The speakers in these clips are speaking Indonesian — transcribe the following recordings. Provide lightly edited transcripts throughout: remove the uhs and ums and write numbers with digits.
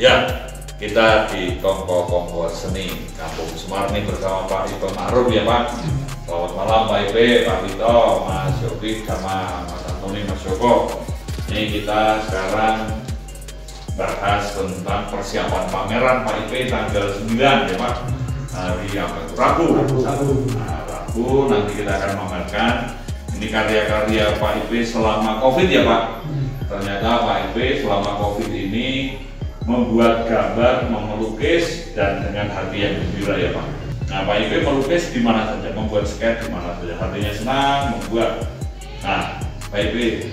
Ya, kita di Kongko Seni Kampung Semar ini bersama Pak Ipe Ma'ruf ya Pak. Selamat malam Pak Ipe, Pak Vito, Mas Yogi, sama Mas Antoni, Mas Joko. Ini kita sekarang bahas tentang persiapan pameran Pak Ipe tanggal 9 ya Pak. Hari apa itu? Rabu. Nah, Rabu nanti kita akan memamerkan ini karya-karya Pak Ipe selama COVID ya Pak. Ternyata Pak Ipe selama COVID ini membuat gambar, melukis dan dengan hati yang gembira ya Pak. Nah Pak Ipe melukis di mana saja, membuat sketch di mana saja, hatinya senang membuat. Nah Pak Ipe,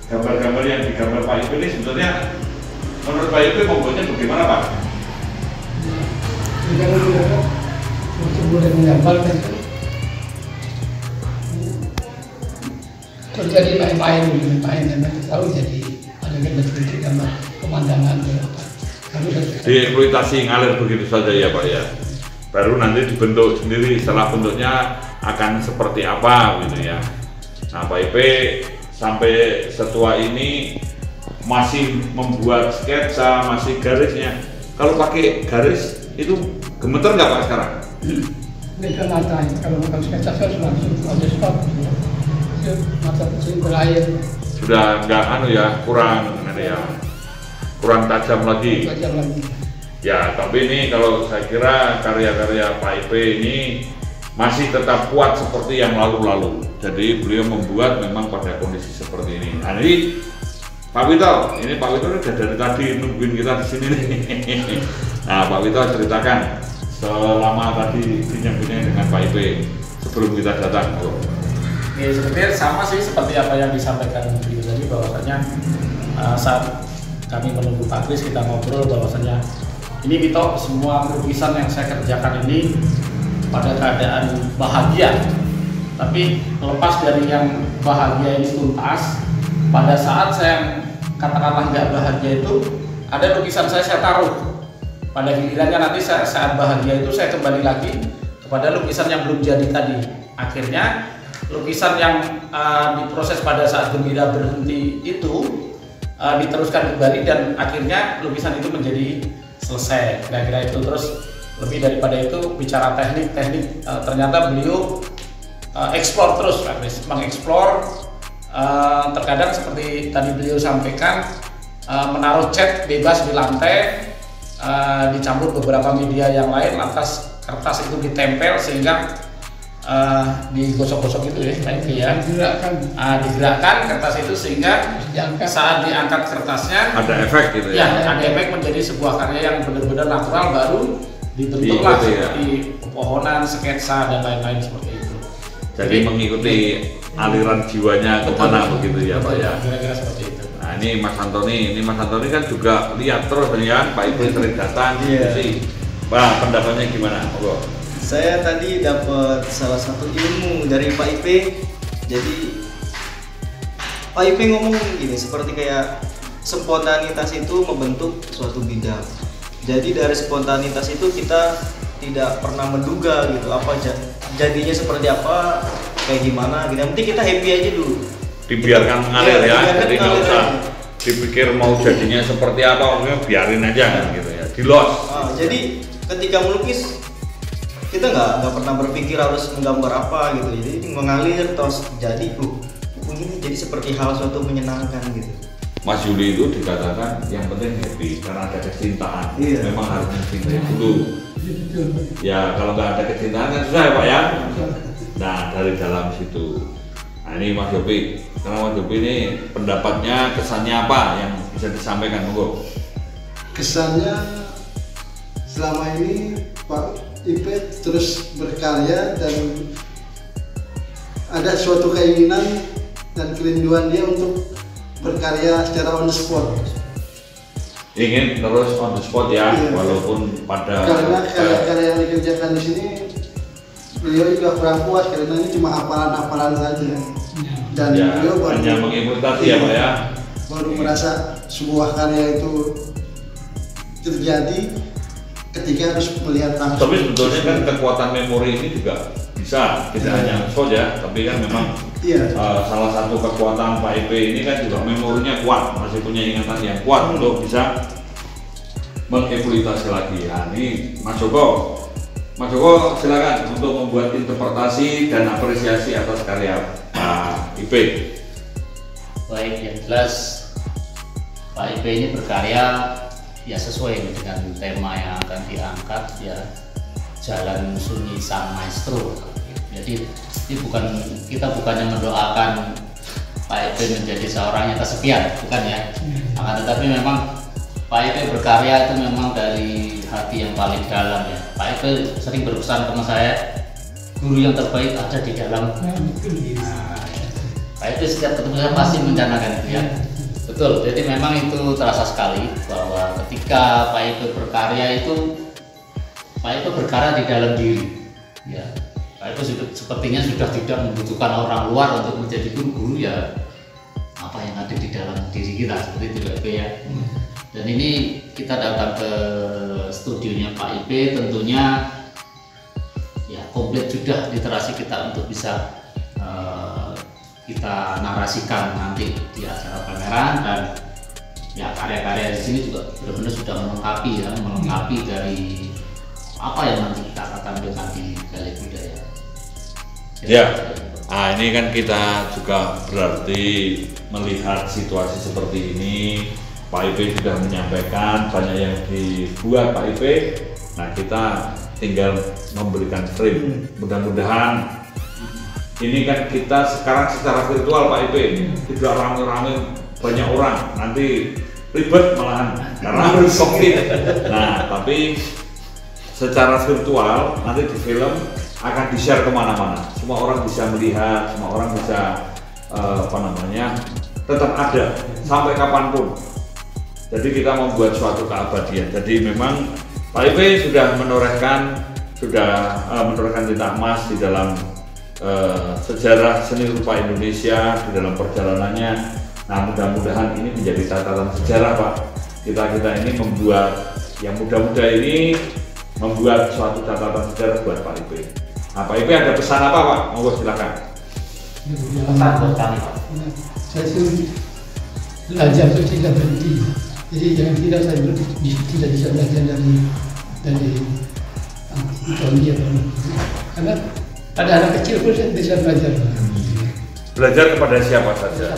gambar-gambar yang digambar Pak Ipe ini sebetulnya menurut Pak Ipe membuatnya bagaimana Pak? Untuk boleh menggambarkan terjadi main-main dan tahu jadi ada bentuk gambar pemandangan berapa. Dieksploitasi ngalir begitu saja ya Pak ya. Baru nanti dibentuk sendiri setelah bentuknya akan seperti apa gitu ya. Nah Pak Ipe sampai setua ini masih membuat sketsa, masih garisnya. Kalau pakai garis itu gemeter nggak Pak sekarang? Beda mata, kalau sketsa saya langsung ada stop. Mata kecil berair. Sudah nggak kurang tajam lagi. Ya, tapi ini kalau saya kira karya-karya Pak Ipe ini masih tetap kuat seperti yang lalu-lalu. Jadi beliau membuat memang pada kondisi seperti ini. Nah, ini Pak Vito, ini Pak Vito udah dari tadi nungguin kita di sini nih. Nah, Pak Vito ceritakan selama tadi bincang-bincang dengan Pak Ipe sebelum kita datang. Ya, sebenarnya sama sih seperti apa yang disampaikan Vito tadi, bahwasanya saat kami menunggu Pak Kris kita ngobrol bahwasanya ini Vito, semua lukisan yang saya kerjakan ini pada keadaan bahagia, tapi lepas dari yang bahagia ini tuntas, pada saat saya katakanlah nggak bahagia itu ada lukisan saya taruh pada gilirannya nanti saat bahagia itu saya kembali lagi kepada lukisan yang belum jadi tadi. Akhirnya lukisan yang diproses pada saat gembira berhenti itu diteruskan kembali dan akhirnya lukisan itu menjadi selesai. Kira-kira itu. Terus lebih daripada itu bicara teknik ternyata beliau eksplor terus, mengeksplor. Terkadang seperti tadi beliau sampaikan menaruh cat bebas di lantai, dicampur beberapa media yang lain, lantas kertas itu ditempel sehingga digosok-gosok gitu ya, digerakkan kertas itu sehingga saat diangkat kertasnya ada efek gitu ya. Ya, ada efek menjadi sebuah karya yang benar-benar natural, baru dibentuklah seperti pepohonan, sketsa dan lain-lain seperti itu. Jadi mengikuti aliran jiwanya kemana begitu ya Pak ya. Kira-kira seperti itu. Nah ini Mas Antoni kan juga lihat terus ya Pak Ipe sering datang diskusi. Pak, pendapatnya gimana? Saya tadi dapat salah satu ilmu dari Pak Ipe. Jadi Pak Ipe ngomong gini, seperti kayak spontanitas itu membentuk suatu bidang. Jadi dari spontanitas itu kita tidak pernah menduga gitu apa jadinya seperti apa, kayak gimana gitu. Yang penting kita happy aja dulu. Dibiarkan mengalir ya. Jadi nggak usah dipikir mau jadinya seperti apa, pokoknya biarin aja kan gitu ya. Dilos. Jadi ketika melukis kita nggak pernah berpikir harus menggambar apa gitu, jadi mengalir terus jadi ini jadi seperti hal suatu menyenangkan gitu. Mas Yuli itu dikatakan yang penting happy karena ada kecintaan. Memang harus mencintai dulu. Ya kalau nggak ada kecintaan kan susah ya Pak ya. Nah dari dalam situ, nah ini Mas Yopi, karena Mas Yopi ini pendapatnya, kesannya apa yang bisa disampaikan monggo? Kesannya selama ini Pak Ipe terus berkarya dan ada suatu keinginan dan kerinduan dia untuk berkarya secara on the spot. Ingin terus on the spot ya, walaupun pada karena karya-karya yang dikerjakan di sini beliau juga kurang puas karena ini cuma hafalan-hafalan saja. Dan beliau hanya mengimplementasi ya Pak ya. Baru merasa sebuah karya itu terjadi ketika harus melihat langsung. Tapi sebetulnya kan kekuatan memori ini juga bisa, tidak hanya shot ya, tapi kan memang salah satu kekuatan Pak Ipe ini kan juga memorinya kuat, masih punya ingatan yang kuat untuk bisa mengeksploitasi lagi. Nah, ini Mas Joko silakan untuk membuat interpretasi dan apresiasi atas karya Pak IP. Baik, yang jelas Pak IP ini berkarya ya sesuai dengan tema yang akan diangkat, ya Jalan Sunyi Sang Maestro. Jadi ini kita bukannya mendoakan Pak IP menjadi seorang yang kesepian, bukan ya. Akan tetapi memang Pak IP berkarya itu memang dari hati yang paling dalam ya. Pak IP sering berpesan sama saya, guru yang terbaik ada di dalam. Pak IP setiap ketemu saya pasti mencanangkan itu ya. Betul, jadi memang itu terasa sekali bahwa ketika Pak IP berkarya itu, Pak IP berkarya di dalam diri ya. Pak IP sepertinya sudah tidak membutuhkan orang luar untuk menjadi guru ya, apa yang ada di dalam diri kita, seperti itu Pak IP ya. Dan ini kita datang ke studionya Pak IP, tentunya ya komplit sudah literasi kita untuk bisa kita narasikan nanti di acara pameran, dan ya karya-karya di sini juga benar-benar sudah melengkapi dari apa yang nanti kita akan tampilkan di Galeri Budaya. Ya, nah ini kan kita juga berarti melihat situasi seperti ini. Pak IP sudah menyampaikan banyak yang dibuat Pak IP. Nah, kita tinggal memberikan frame. Mudah-mudahan ini kan kita sekarang secara virtual Pak IP, tidak rame-rame banyak orang, nanti ribet malahan karena harus COVID. Nah, tapi secara virtual nanti di film akan di-share kemana-mana. Semua orang bisa melihat, semua orang bisa tetap ada sampai kapanpun. Jadi kita membuat suatu keabadian. Jadi memang Pak IP sudah menorehkan tinta emas di dalam sejarah seni rupa Indonesia, di dalam perjalanannya. Nah, mudah-mudahan ini menjadi catatan sejarah Pak. Kita ini membuat yang muda-muda ini membuat suatu catatan sejarah buat Pak IP. Nah, Pak IP ada pesan apa Pak? Monggo silakan. Pesan buat kami Pak. Saya sih belajar itu tidak berhenti. Jadi jangan tidak saya tidak bisa belajar dari dia, karena pada anak kecil pun saya bisa belajar. Belajar kepada siapa saja,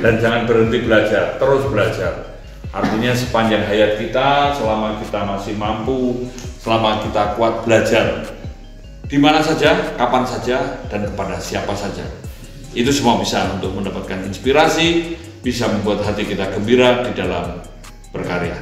dan jangan berhenti belajar, terus belajar. Artinya sepanjang hayat kita, selama kita masih mampu, selama kita kuat belajar, di mana saja, kapan saja, dan kepada siapa saja. Itu semua bisa untuk mendapatkan inspirasi, bisa membuat hati kita gembira di dalam berkarya.